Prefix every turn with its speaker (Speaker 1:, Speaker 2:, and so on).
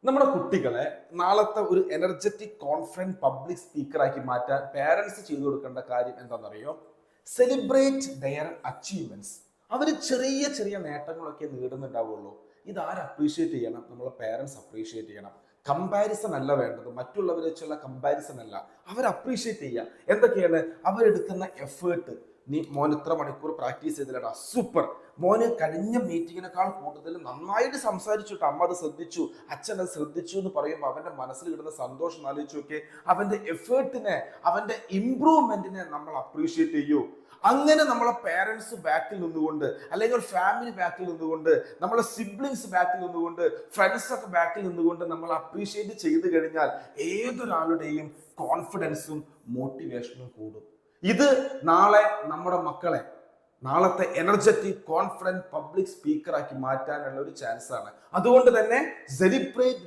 Speaker 1: നമ്മുടെ കുട്ടികളെ നാളത്തെ ഒരു എനർജറ്റിക് കോൺഫിഡന്റ് പബ്ലിക് സ്പീക്കറാക്കി മാറ്റാൻ പേരൻസ് ചെയ്തു കൊടുക്കേണ്ട കാര്യം എന്താണെന്നറിയോ? Celebrate there achievements. അവർ ചെറിയ ചെറിയ നേട്ടങ്ങളൊക്കെ നേടുന്നുണ്ടാവുള്ളൂ. ഇതാര് അപ്രീഷിയേറ്റ് ചെയ്യണം? നമ്മളെ പേരൻസ് അപ്രീഷിയേറ്റ് ചെയ്യണം. കമ്പാരിസൺ അല്ല വേണ്ടത്, മറ്റുള്ളവരെ വെച്ചുള്ള കമ്പാരിസൺ അല്ല, അവർ അപ്രീഷിയേറ്റ് ചെയ്യുക. എന്തൊക്കെയാണ് അവരെടുക്കുന്ന എഫേർട്ട്? നീ മോൻ ഇത്ര മണിക്കൂർ പ്രാക്ടീസ് ചെയ്തില്ലടാ, സൂപ്പർ. മോന് കഴിഞ്ഞ മീറ്റിങ്ങിനേക്കാൾ കൂടുതൽ നന്നായിട്ട് സംസാരിച്ചിട്ട് അമ്മ അത് ശ്രദ്ധിച്ചു, അച്ഛൻ അത് ശ്രദ്ധിച്ചു എന്ന് പറയുമ്പോൾ അവന്റെ മനസ്സിൽ കിട്ടുന്ന സന്തോഷം ആലോചിച്ച് നോക്കിയേ. അവന്റെ എഫേർട്ടിനെ, അവന്റെ ഇംപ്രൂവ്മെന്റിനെ നമ്മൾ അപ്രീഷിയേറ്റ് ചെയ്യൂ. അങ്ങനെ നമ്മളെ പേരൻസ് ബാക്കിൽ നിന്നുകൊണ്ട്, അല്ലെങ്കിൽ ഫാമിലി ബാക്കിൽ നിന്നുകൊണ്ട്, നമ്മളെ സിബ്ലിങ്സ് ബാക്കിൽ നിന്നുകൊണ്ട്, ഫ്രണ്ട്സ് ഒക്കെ ബാക്കിൽ നിന്നുകൊണ്ട് നമ്മൾ അപ്രീഷിയേറ്റ് ചെയ്ത് കഴിഞ്ഞാൽ ഏതൊരാളുടെയും കോൺഫിഡൻസും മോട്ടിവേഷനും കൂടും. ഇത് നാളെ നമ്മുടെ മക്കളെ നാളത്തെ എനർജറ്റിക് കോൺഫിഡന്റ് പബ്ലിക് സ്പീക്കറാക്കി മാറ്റാനുള്ള ഒരു ചാൻസ് ആണ്. അതുകൊണ്ട് തന്നെ സെലിബ്രേറ്റ്